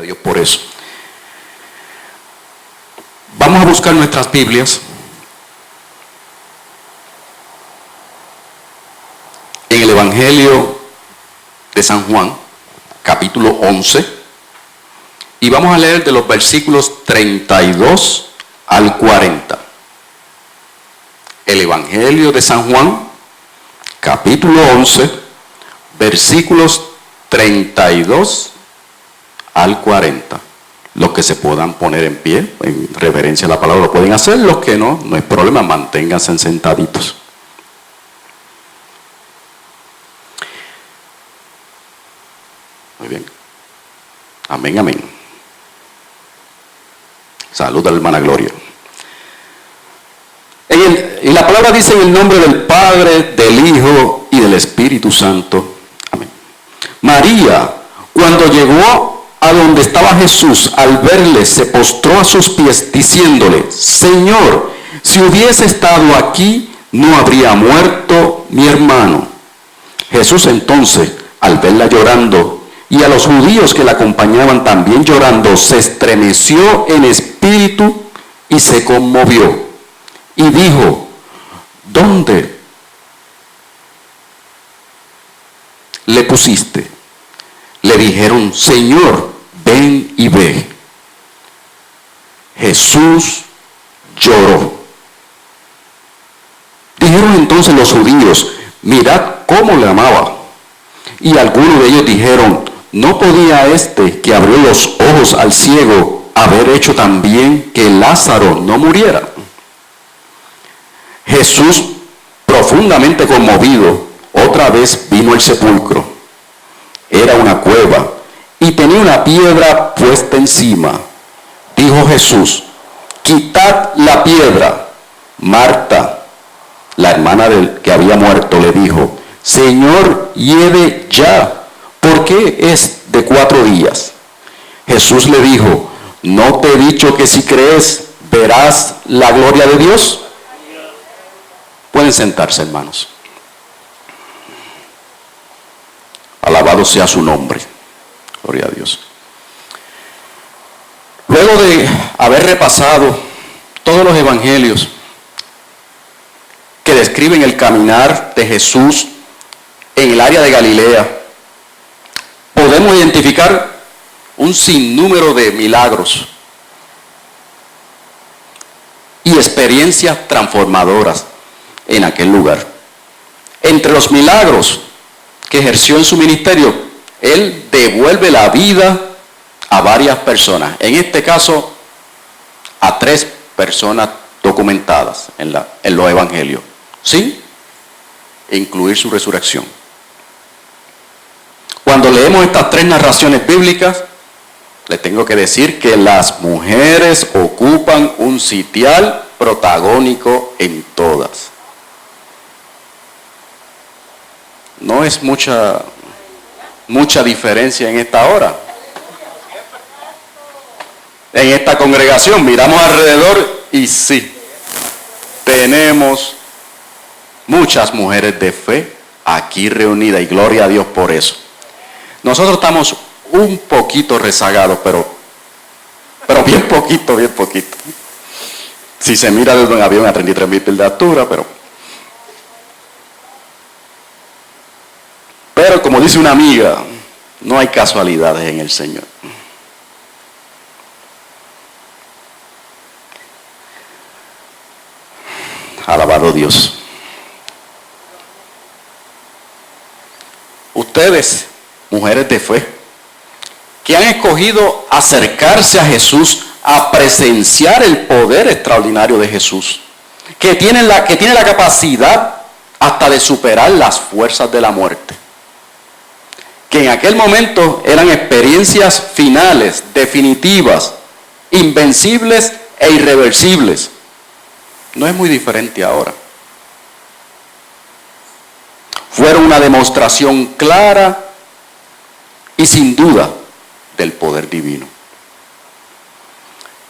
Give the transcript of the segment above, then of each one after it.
Dios por eso. Vamos a buscar nuestras Biblias. En el Evangelio de San Juan, capítulo 11, y vamos a leer de los versículos 32 al 40. El Evangelio de San Juan, capítulo 11, versículos 32 al 40. Los que se puedan poner en pie, en reverencia a la palabra, lo pueden hacer. Los que no, no hay problema, manténganse sentaditos. Muy bien. Amén, amén. Salud a la hermana Gloria. Y la palabra dice en el nombre del Padre, del Hijo y del Espíritu Santo. Amén. María, cuando llegó a donde estaba Jesús, al verle, se postró a sus pies, diciéndole: Señor, si hubiese estado aquí, no habría muerto mi hermano. Jesús entonces, al verla llorando, y a los judíos que la acompañaban también llorando, se estremeció en espíritu y se conmovió. Y dijo: ¿Dónde le pusiste? Le dijeron: Señor, ven y ve. Jesús lloró. Dijeron entonces los judíos: mirad cómo le amaba. Y algunos de ellos dijeron: ¿no podía este que abrió los ojos al ciego haber hecho también que Lázaro no muriera? Jesús, profundamente conmovido, otra vez vino al sepulcro. Era una cueva y tenía una piedra puesta encima. Dijo Jesús: quitad la piedra. Marta, la hermana del que había muerto, le dijo: Señor, hiede ya, porque es de 4 días. Jesús le dijo: ¿no te he dicho que si crees verás la gloria de Dios? Pueden sentarse, hermanos. Alabado sea su nombre. Gloria a Dios. Luego de haber repasado todos los evangelios que describen el caminar de Jesús en el área de Galilea, podemos identificar un sinnúmero de milagros y experiencias transformadoras en aquel lugar. Entre los milagros que ejerció en su ministerio, él devuelve la vida a varias personas. En este caso, a 3 personas documentadas en los evangelios, sin incluir su resurrección. Cuando leemos estas 3 narraciones bíblicas, les tengo que decir que las mujeres ocupan un sitial protagónico en todas. No es mucha diferencia en esta hora. En esta congregación miramos alrededor y sí, tenemos muchas mujeres de fe aquí reunidas, y gloria a Dios por eso. Nosotros estamos un poquito rezagados, pero bien poquito. Si se mira desde un avión a 33,000 pies de altura, pero como dice una amiga, no hay casualidades en el Señor. Alabado Dios. Ustedes, mujeres de fe, que han escogido acercarse a Jesús, a presenciar el poder extraordinario de Jesús, que tiene la capacidad hasta de superar las fuerzas de la muerte, que en aquel momento eran experiencias finales, definitivas, invencibles e irreversibles. No es muy diferente ahora. Fueron una demostración clara y sin duda del poder divino.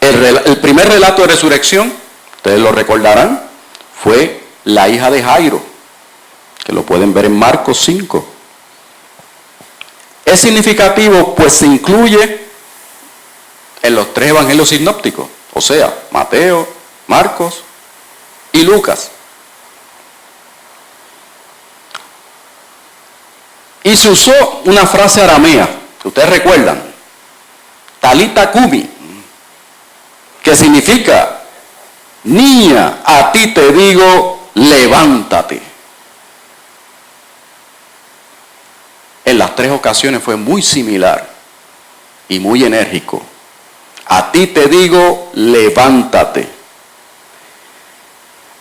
El primer relato de resurrección, ustedes lo recordarán, fue la hija de Jairo, que lo pueden ver en Marcos 5. Es significativo, pues se incluye en los 3 evangelios sinópticos, o sea, Mateo, Marcos y Lucas. Y se usó una frase aramea, que ustedes recuerdan, Talita Kumi, que significa, niña, a ti te digo, levántate. En las 3 ocasiones fue muy similar y muy enérgico. A ti te digo, levántate.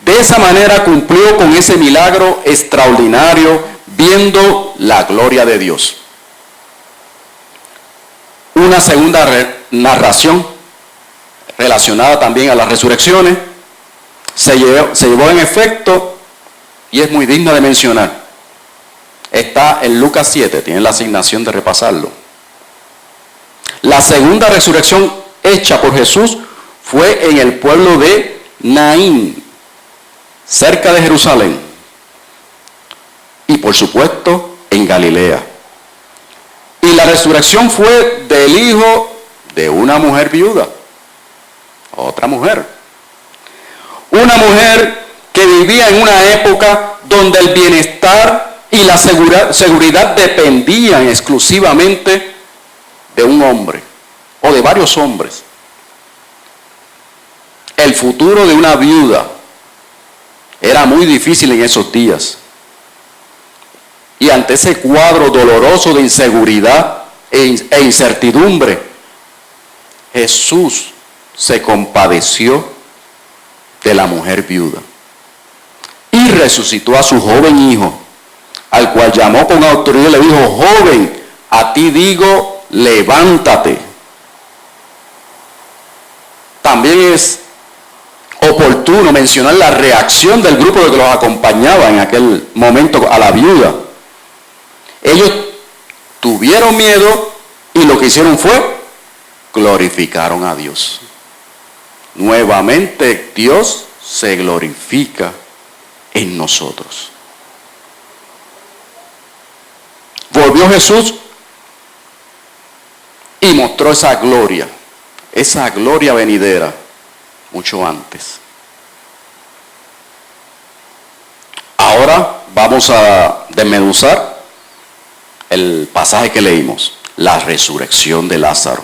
De esa manera cumplió con ese milagro extraordinario, viendo la gloria de Dios. Una segunda narración relacionada también a las resurrecciones se llevó en efecto y es muy digna de mencionar. Está en Lucas 7, tienen la asignación de repasarlo. La segunda resurrección hecha por Jesús fue en el pueblo de Naín, cerca de Jerusalén. Y por supuesto en Galilea. Y la resurrección fue del hijo de una mujer viuda. Otra mujer. Una mujer que vivía en una época donde el bienestar y la seguridad dependían exclusivamente de un hombre o de varios hombres. El futuro de una viuda era muy difícil en esos días. Y ante ese cuadro doloroso de inseguridad e incertidumbre, Jesús se compadeció de la mujer viuda y resucitó a su joven hijo, al cual llamó con autoridad y le dijo, joven, a ti digo, levántate. También es oportuno mencionar la reacción del grupo que los acompañaba en aquel momento a la viuda. Ellos tuvieron miedo y lo que hicieron fue glorificaron a Dios. Nuevamente Dios se glorifica en nosotros. Volvió Jesús y mostró esa gloria venidera, mucho antes. Ahora vamos a desmenuzar el pasaje que leímos, la resurrección de Lázaro.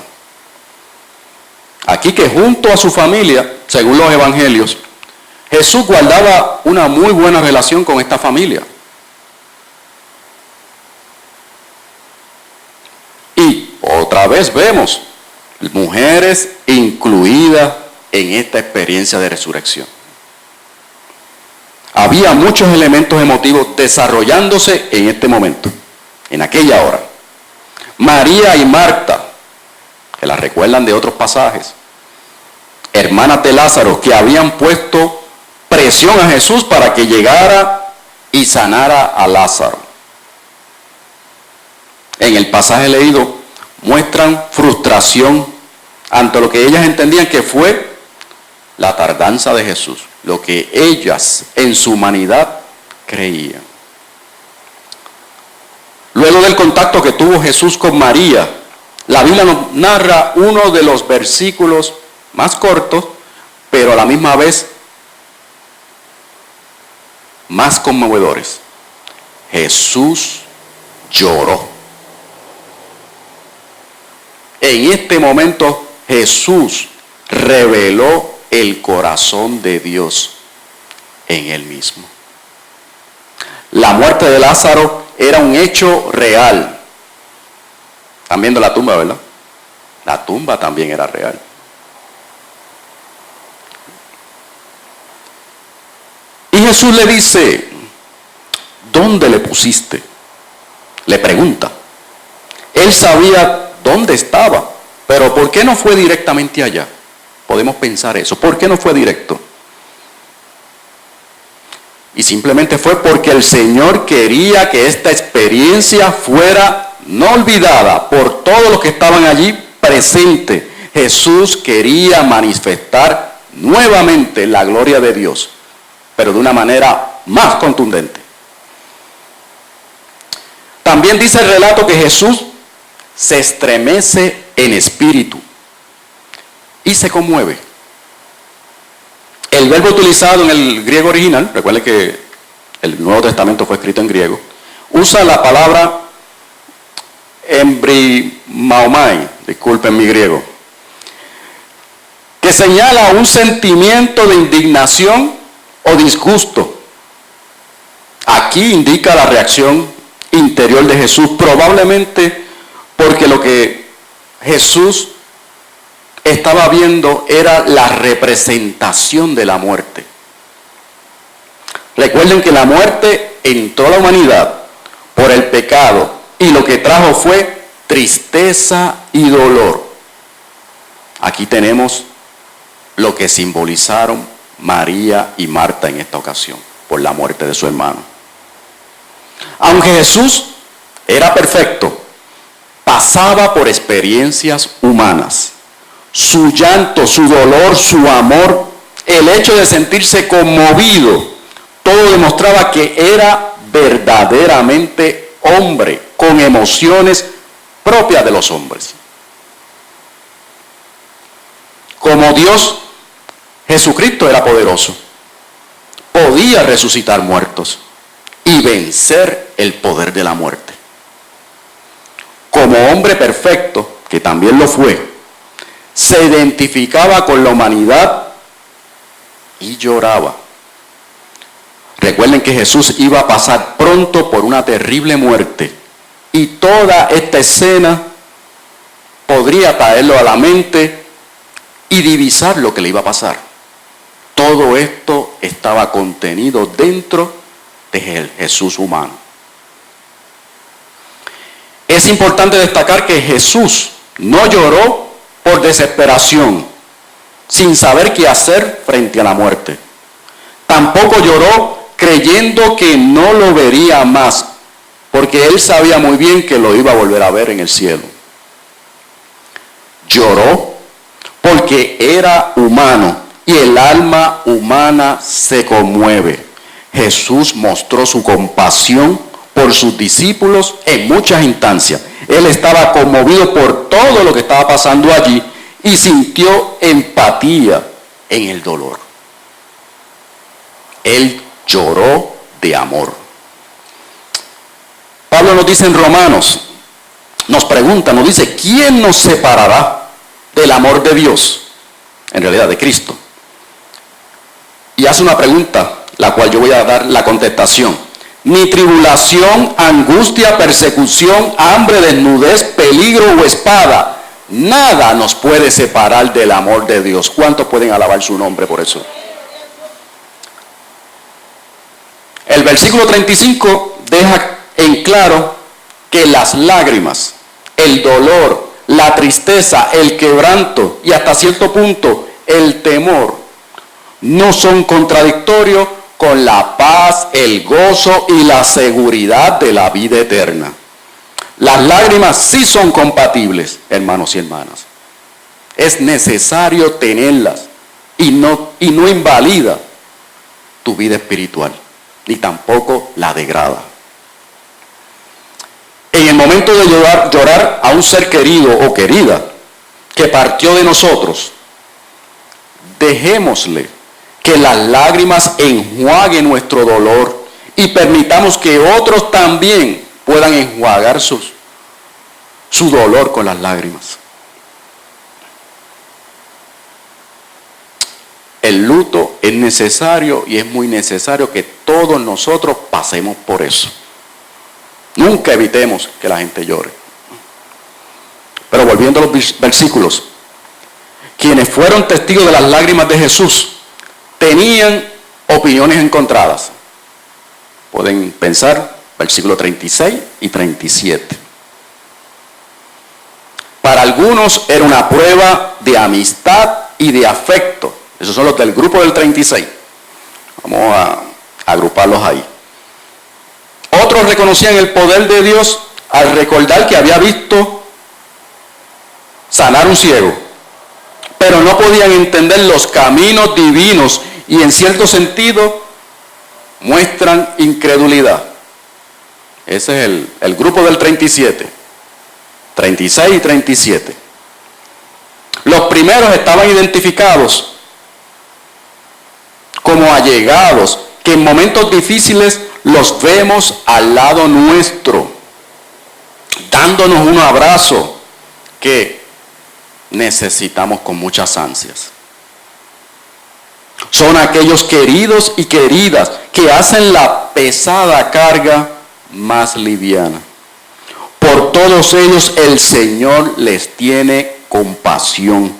Aquí que junto a su familia, según los evangelios, Jesús guardaba una muy buena relación con esta familia. Y otra vez vemos mujeres incluidas en esta experiencia de resurrección. Había muchos elementos emotivos desarrollándose en este momento, en aquella hora. María y Marta, que las recuerdan de otros pasajes, hermanas de Lázaro, que habían puesto presión a Jesús para que llegara y sanara a Lázaro. En el pasaje leído muestran frustración ante lo que ellas entendían que fue la tardanza de Jesús, lo que ellas en su humanidad creían. Luego del contacto que tuvo Jesús con María, la Biblia nos narra uno de los versículos más cortos, pero a la misma vez más conmovedores. Jesús lloró. En este momento Jesús reveló el corazón de Dios en él mismo. La muerte de Lázaro era un hecho real. Están viendo la tumba, ¿verdad? La tumba también era real. Y Jesús le dice, ¿dónde le pusiste? Le pregunta. Él sabía dónde estaba, pero ¿por qué no fue directamente allá? Podemos pensar eso. ¿Por qué no fue directo? Y simplemente fue porque el Señor quería que esta experiencia fuera no olvidada por todos los que estaban allí presentes. Jesús quería manifestar nuevamente la gloria de Dios, pero de una manera más contundente. También dice el relato que Jesús se estremece en espíritu. y se conmueve. El verbo utilizado en el griego original, recuerden que el Nuevo Testamento fue escrito en griego, usa la palabra embrimaomai, disculpen mi griego, que señala un sentimiento de indignación o disgusto. Aquí indica la reacción interior de Jesús, probablemente porque lo que Jesús estaba viendo era la representación de la muerte. Recuerden que la muerte entró a la humanidad por el pecado y lo que trajo fue tristeza y dolor. Aquí tenemos lo que simbolizaron María y Marta en esta ocasión, por la muerte de su hermano. Aunque Jesús era perfecto, pasaba por experiencias humanas. Su llanto, su dolor, su amor, el hecho de sentirse conmovido, todo demostraba que era verdaderamente hombre, con emociones propias de los hombres. Como Dios, Jesucristo era poderoso, podía resucitar muertos y vencer el poder de la muerte. Como hombre perfecto, que también lo fue, se identificaba con la humanidad y lloraba. Recuerden que Jesús iba a pasar pronto por una terrible muerte y toda esta escena podría traerlo a la mente y divisar lo que le iba a pasar. Todo esto estaba contenido dentro de Jesús humano. Es importante destacar que Jesús no lloró por desesperación, sin saber qué hacer frente a la muerte. Tampoco lloró creyendo que no lo vería más, porque él sabía muy bien que lo iba a volver a ver en el cielo. Lloró porque era humano y el alma humana se conmueve. Jesús mostró su compasión por sus discípulos en muchas instancias. Él estaba conmovido por todo lo que estaba pasando allí y sintió empatía en el dolor. Él lloró de amor. Pablo nos dice en Romanos, nos pregunta, nos dice, ¿quién nos separará del amor de Dios? En realidad, de Cristo. Y hace una pregunta, la cual yo voy a dar la contestación. Ni tribulación, angustia, persecución, hambre, desnudez, peligro o espada, nada nos puede separar del amor de Dios. ¿Cuántos pueden alabar su nombre por eso? El versículo 35 deja en claro que las lágrimas, el dolor, la tristeza, el quebranto y hasta cierto punto el temor no son contradictorios con la paz, el gozo y la seguridad de la vida eterna. Las lágrimas sí son compatibles, hermanos y hermanas. Es necesario tenerlas y no invalida tu vida espiritual, ni tampoco la degrada. En el momento de llorar a un ser querido o querida que partió de nosotros, dejémosle que las lágrimas enjuaguen nuestro dolor y permitamos que otros también puedan enjuagar su dolor con las lágrimas. El luto es necesario y es muy necesario que todos nosotros pasemos por eso. Nunca evitemos que la gente llore. Pero volviendo a los versículos, quienes fueron testigos de las lágrimas de Jesús tenían opiniones encontradas. Pueden pensar, versículos 36 y 37. Para algunos era una prueba de amistad y de afecto. Esos son los del grupo del 36. Vamos a agruparlos ahí. Otros reconocían el poder de Dios al recordar que había visto sanar un ciego, pero no podían entender los caminos divinos y en cierto sentido muestran incredulidad. Ese es el grupo del 37, 36 y 37. Los primeros estaban identificados como allegados, que en momentos difíciles los vemos al lado nuestro, dándonos un abrazo que necesitamos con muchas ansias. Son aquellos queridos y queridas que hacen la pesada carga más liviana. Por todos ellos el Señor les tiene compasión,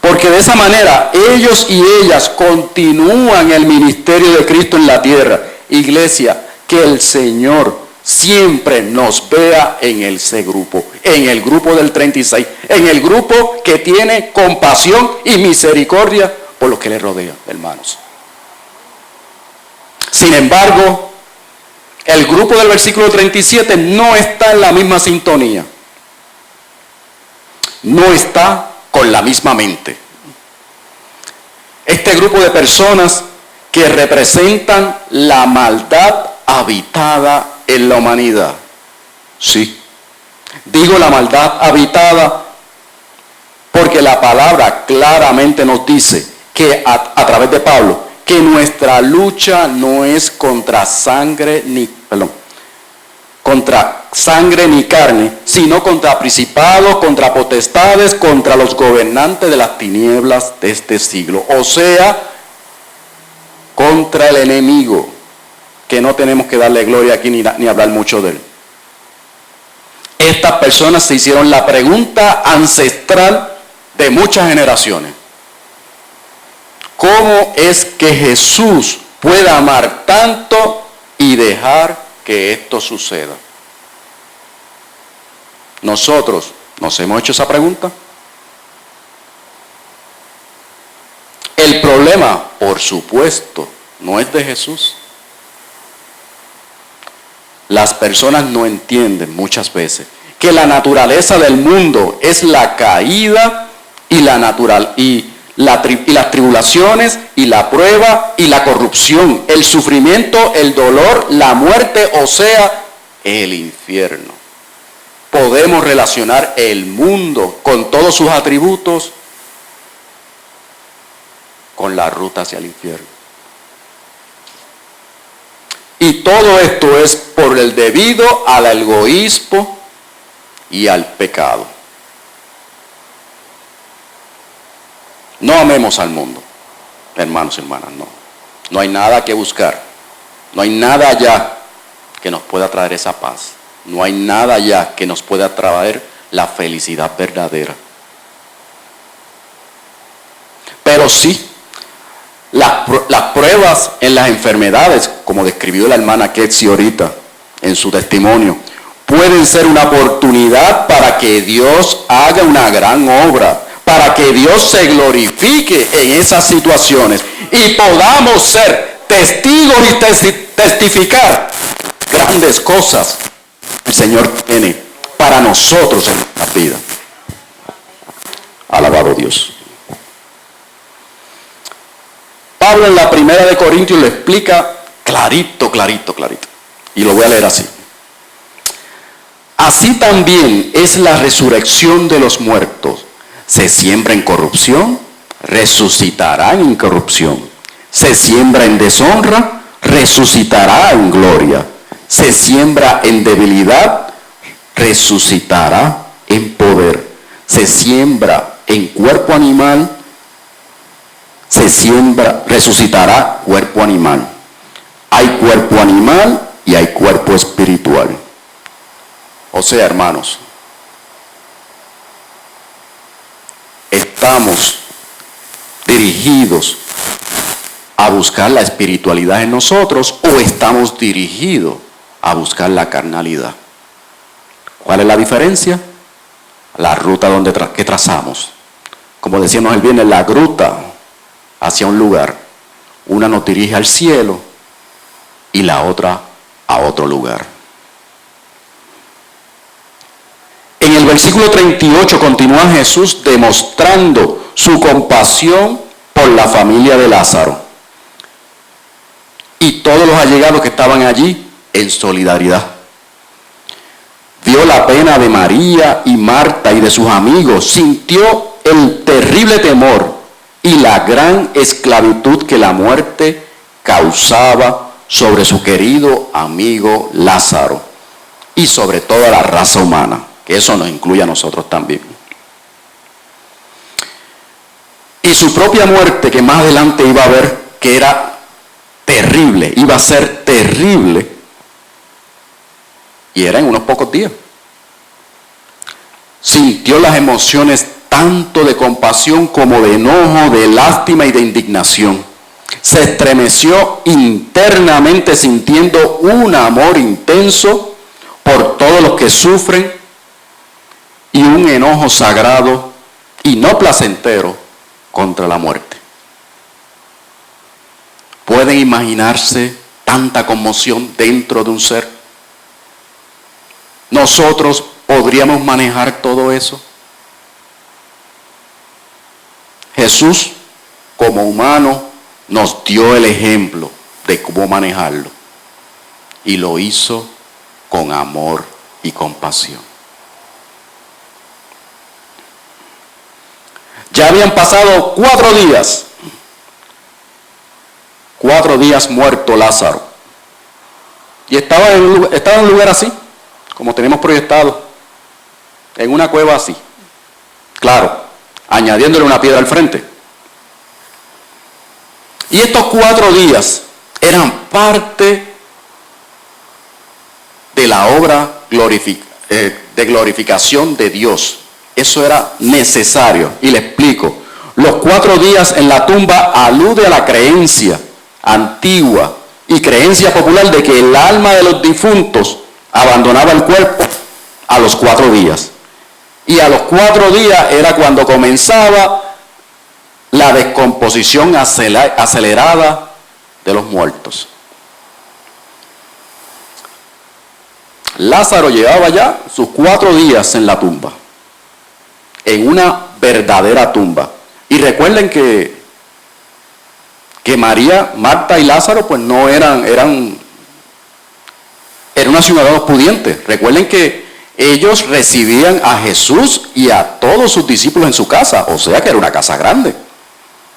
porque de esa manera ellos y ellas continúan el ministerio de Cristo en la tierra. Iglesia, que el Señor siempre nos vea en ese grupo, en el grupo del 36, en el grupo que tiene compasión y misericordia por los que le rodean, hermanos. Sin embargo, el grupo del versículo 37 no está en la misma sintonía. No está con la misma mente. Este grupo de personas que representan la maldad habitada en la humanidad. Sí, digo la maldad habitada porque la palabra claramente nos dice que a través de Pablo, que nuestra lucha no es contra sangre ni carne, sino contra principados, contra potestades, contra los gobernantes de las tinieblas de este siglo. O sea, contra el enemigo, que no tenemos que darle gloria aquí ni hablar mucho de él. Estas personas se hicieron la pregunta ancestral de muchas generaciones. ¿Cómo es que Jesús puede amar tanto y dejar que esto suceda? Nosotros nos hemos hecho esa pregunta. El problema, por supuesto, no es de Jesús. Las personas no entienden muchas veces que la naturaleza del mundo es la caída y las tribulaciones y la prueba y la corrupción, el sufrimiento, el dolor, la muerte, o sea, el infierno. Podemos relacionar el mundo con todos sus atributos con la ruta hacia el infierno. Y todo esto es por el debido al egoísmo y al pecado. No amemos al mundo, hermanos y hermanas, no. No hay nada que buscar. No hay nada allá que nos pueda traer esa paz. No hay nada allá que nos pueda traer la felicidad verdadera. Pero sí, las pruebas en las enfermedades, como describió la hermana Ketsi ahorita en su testimonio, pueden ser una oportunidad para que Dios haga una gran obra, para que Dios se glorifique en esas situaciones y podamos ser testigos y testificar grandes cosas que el Señor tiene para nosotros en nuestra vida. Alabado Dios. Pablo en la primera de Corintios lo explica clarito. Y lo voy a leer así. Así también es la resurrección de los muertos. Se siembra en corrupción, resucitará en incorrupción. Se siembra en deshonra, resucitará en gloria. Se siembra en debilidad, resucitará en poder. Se siembra en cuerpo animal, resucitará cuerpo animal. Hay cuerpo animal y hay cuerpo espiritual. O sea, hermanos, estamos dirigidos a buscar la espiritualidad en nosotros o estamos dirigidos a buscar la carnalidad. ¿Cuál es la diferencia? La ruta que trazamos. Como decíamos el viernes, la gruta hacia un lugar. Una nos dirige al cielo y la otra a otro lugar. En el versículo 38 continúa Jesús demostrando su compasión por la familia de Lázaro y todos los allegados que estaban allí en solidaridad. Vio la pena de María y Marta y de sus amigos, sintió el terrible temor y la gran esclavitud que la muerte causaba sobre su querido amigo Lázaro y sobre toda la raza humana, que eso nos incluye a nosotros también. Y su propia muerte, que más adelante iba a ver que era terrible, iba a ser terrible, y era en unos pocos días. Sintió las emociones tanto de compasión como de enojo, de lástima y de indignación. Se estremeció internamente sintiendo un amor intenso por todos los que sufren y un enojo sagrado y no placentero contra la muerte. ¿Pueden imaginarse tanta conmoción dentro de un ser? ¿Nosotros podríamos manejar todo eso? Jesús, como humano, nos dio el ejemplo de cómo manejarlo. Y lo hizo con amor y compasión. Ya habían pasado 4 días. 4 días muerto Lázaro. Y estaba en un lugar así, como tenemos proyectado, en una cueva así. Claro, añadiéndole una piedra al frente. Y estos 4 días eran parte de la obra de glorificación de Dios. Eso era necesario. Y le explico. Los 4 días en la tumba alude a la creencia antigua y creencia popular de que el alma de los difuntos abandonaba el cuerpo a los 4 días. Y a los 4 días era cuando comenzaba la descomposición acelerada de los muertos. Lázaro llevaba ya sus 4 días en la tumba, en una verdadera tumba. Y recuerden que María, Marta y Lázaro pues no eran unos ciudadanos pudientes. Recuerden que ellos recibían a Jesús y a todos sus discípulos en su casa, o sea que era una casa grande.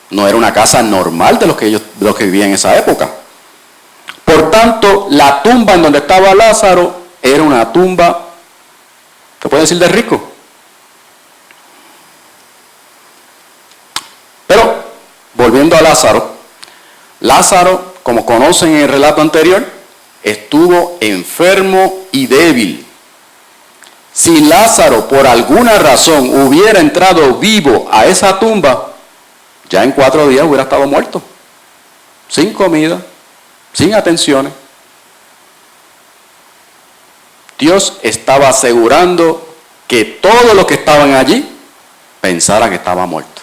No era una casa normal de los que vivían en esa época. Por tanto, la tumba en donde estaba Lázaro era una tumba, ¿se puede decir de rico? Pero, volviendo a Lázaro, como conocen en el relato anterior, estuvo enfermo y débil. Si Lázaro por alguna razón hubiera entrado vivo a esa tumba, ya en 4 días hubiera estado muerto, sin comida, sin atenciones. Dios estaba asegurando que todos los que estaban allí pensaran que estaba muerto.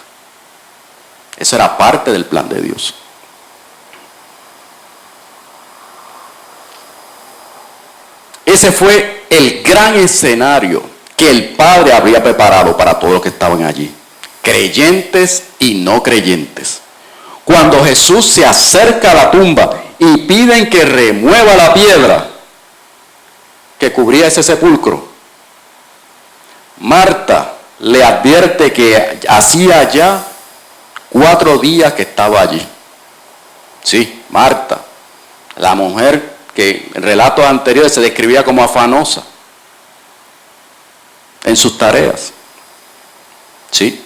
Eso era parte del plan de Dios. Ese fue el gran escenario que el Padre había preparado para todos los que estaban allí, creyentes y no creyentes. Cuando Jesús se acerca a la tumba y piden que remueva la piedra que cubría ese sepulcro, Marta le advierte que hacía ya 4 días que estaba allí. Sí, Marta, la mujer que en relatos anteriores se describía como afanosa en sus tareas. Sí.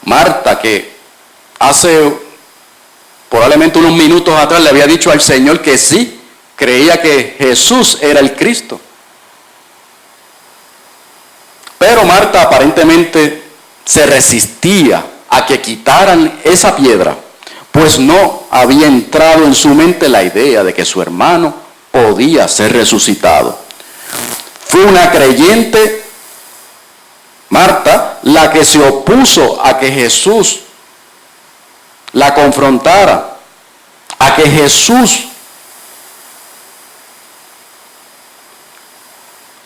Marta, que hace probablemente unos minutos atrás le había dicho al Señor que sí, creía que Jesús era el Cristo. Pero Marta aparentemente se resistía a que quitaran esa piedra, pues no había entrado en su mente la idea de que su hermano podía ser resucitado. Fue una creyente, Marta, la que se opuso a que Jesús la confrontara, a que Jesús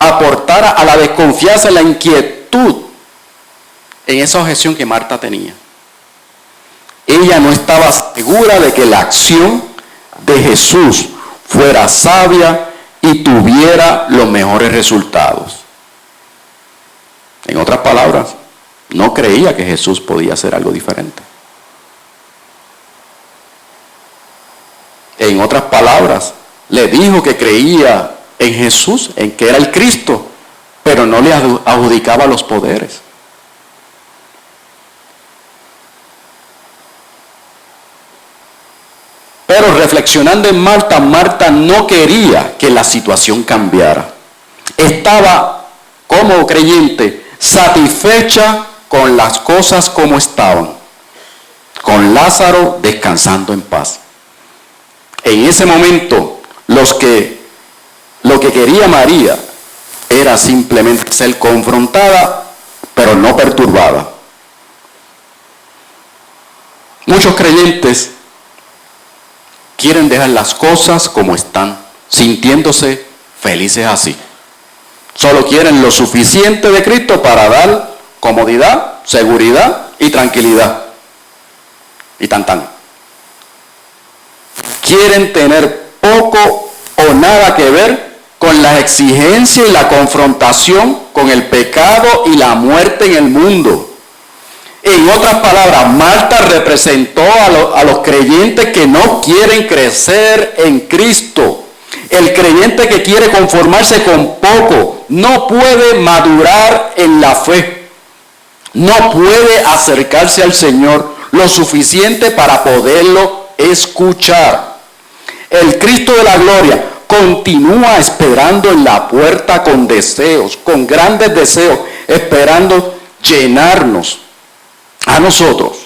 aportara a la desconfianza y la inquietud en esa objeción que Marta tenía. Ella no estaba segura de que la acción de Jesús fuera sabia y tuviera los mejores resultados. En otras palabras, no creía que Jesús podía hacer algo diferente. En otras palabras, le dijo que creía en Jesús, en que era el Cristo, pero no le adjudicaba los poderes. Pero reflexionando en Marta, Marta no quería que la situación cambiara. Estaba, como creyente, satisfecha con las cosas como estaban, con Lázaro descansando en paz. En ese momento, lo que quería María era simplemente ser confrontada, pero no perturbada. Muchos creyentes quieren dejar las cosas como están, sintiéndose felices así. Solo quieren lo suficiente de Cristo para dar comodidad, seguridad y tranquilidad. Y tan. Quieren tener poco o nada que ver con las exigencias y la confrontación con el pecado y la muerte en el mundo. En otras palabras, Marta representó a los creyentes que no quieren crecer en Cristo. El creyente que quiere conformarse con poco no puede madurar en la fe. No puede acercarse al Señor lo suficiente para poderlo escuchar. El Cristo de la gloria continúa esperando en la puerta con deseos, con grandes deseos, esperando llenarnos a nosotros,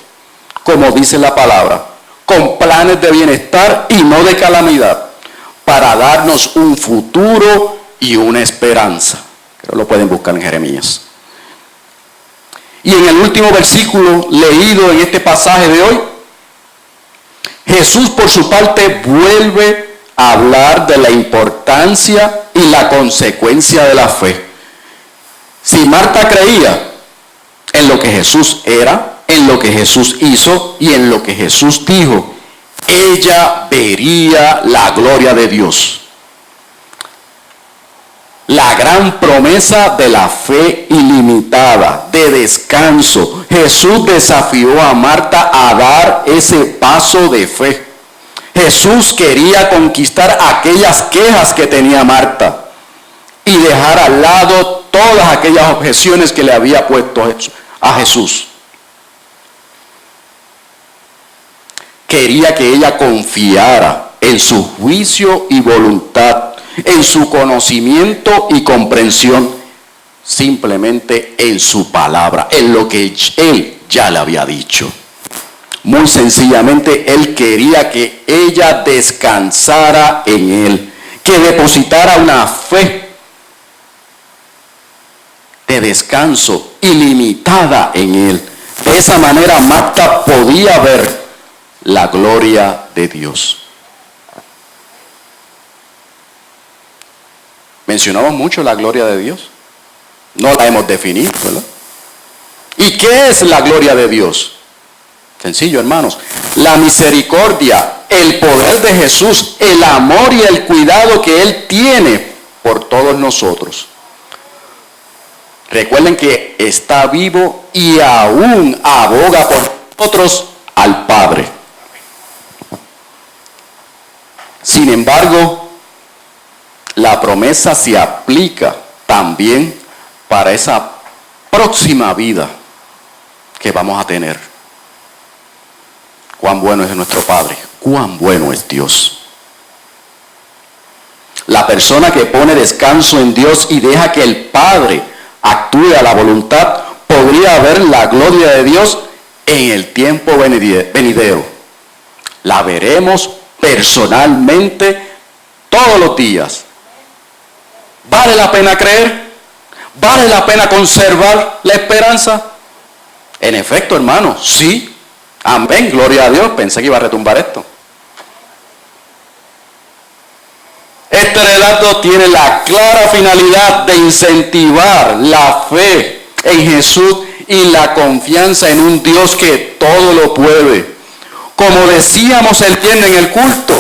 como dice la palabra, con planes de bienestar y no de calamidad, para darnos un futuro y una esperanza. Pero lo pueden buscar en Jeremías. Y en el último versículo leído en este pasaje de hoy, Jesús por su parte vuelve a hablar de la importancia y la consecuencia de la fe. Si Marta creía en lo que Jesús era, en lo que Jesús hizo y en lo que Jesús dijo, ella vería la gloria de Dios. La gran promesa de la fe ilimitada, de descanso. Jesús desafió a Marta a dar ese paso de fe. Jesús quería conquistar aquellas quejas que tenía Marta y dejar al lado todas aquellas objeciones que le había puesto a Jesús. Quería que ella confiara en su juicio y voluntad, en su conocimiento y comprensión, simplemente en su palabra, en lo que él ya le había dicho. Muy sencillamente, él quería que ella descansara en él, que depositara una fe de descanso ilimitada en él. De esa manera, Marta podía ver la gloria de Dios. Mencionamos mucho la gloria de Dios. No la hemos definido, ¿verdad? ¿Y qué es la gloria de Dios? Sencillo, hermanos. La misericordia, el poder de Jesús, el amor y el cuidado que Él tiene por todos nosotros. Recuerden que está vivo y aún aboga por nosotros al Padre. Sin embargo, la promesa se aplica también para esa próxima vida que vamos a tener. Cuán bueno es nuestro Padre, cuán bueno es Dios. La persona que pone descanso en Dios y deja que el Padre actúe a la voluntad, podría ver la gloria de Dios en el tiempo venidero. La veremos personalmente todos los días. ¿Vale la pena creer? ¿Vale la pena conservar la esperanza? En efecto, hermano, sí. Amén, gloria a Dios. Pensé que iba a retumbar esto. Este relato tiene la clara finalidad de incentivar la fe en Jesús y la confianza en un Dios que todo lo puede. Como decíamos el viernes en el culto,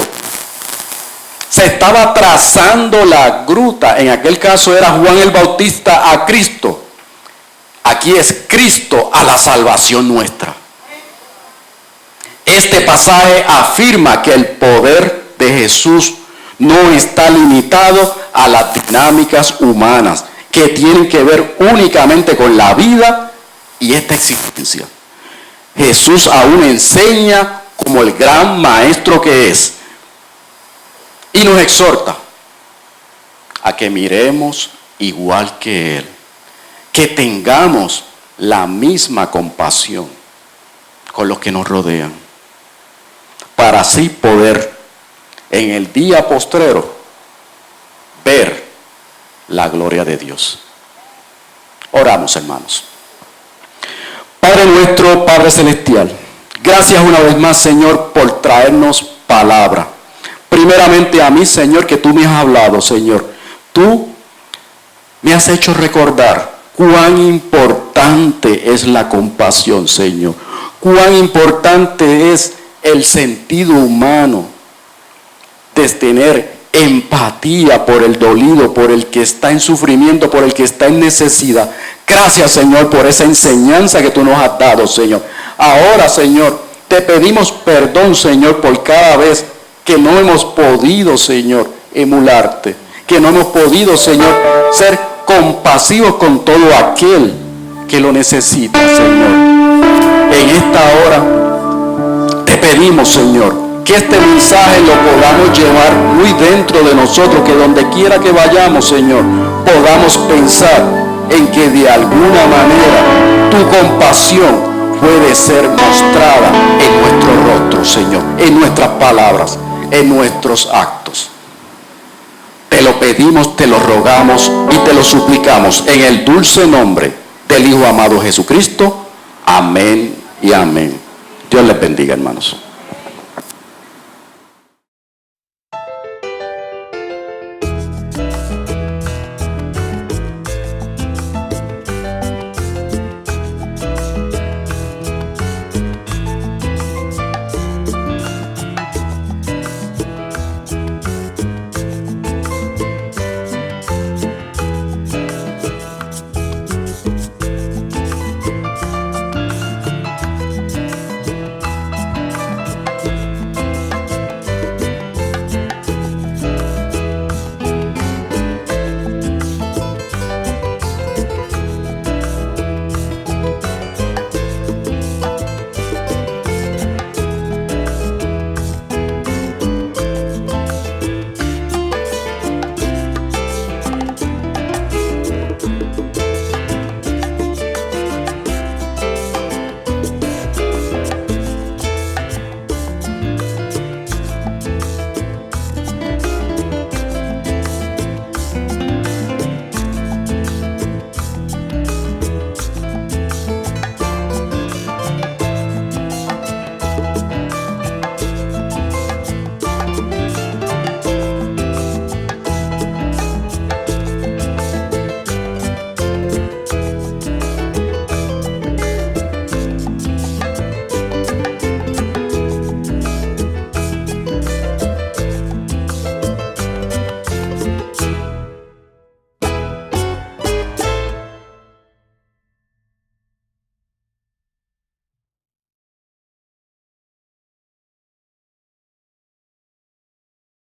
se estaba trazando la gruta, en aquel caso era Juan el Bautista, a Cristo. Aquí es Cristo a la salvación nuestra. Este pasaje afirma que el poder de Jesús no está limitado a las dinámicas humanas que tienen que ver únicamente con la vida y esta existencia. Jesús aún enseña como el gran maestro que es y nos exhorta a que miremos igual que Él, que tengamos la misma compasión con los que nos rodean, para así poder en el día postrero ver la gloria de Dios. Oramos, hermanos. Padre nuestro, Padre celestial, gracias una vez más, Señor, por traernos palabra. Primeramente a mí, Señor, que tú me has hablado, Señor. Tú me has hecho recordar cuán importante es la compasión, Señor. Cuán importante es el sentido humano de tener empatía por el dolido, por el que está en sufrimiento, por el que está en necesidad. Gracias, Señor, por esa enseñanza que tú nos has dado, Señor. Ahora, Señor, te pedimos perdón, Señor, por cada vez que no hemos podido, Señor, emularte, que no hemos podido, Señor, ser compasivos con todo aquel que lo necesita, Señor. En esta hora te pedimos, Señor, que este mensaje lo podamos llevar muy dentro de nosotros, que donde quiera que vayamos, Señor, podamos pensar en que de alguna manera tu compasión puede ser mostrada en nuestro rostro, Señor, en nuestras palabras, en nuestros actos. Te lo pedimos, te lo rogamos y te lo suplicamos en el dulce nombre del Hijo amado Jesucristo. Amén y amén. Dios les bendiga, hermanos.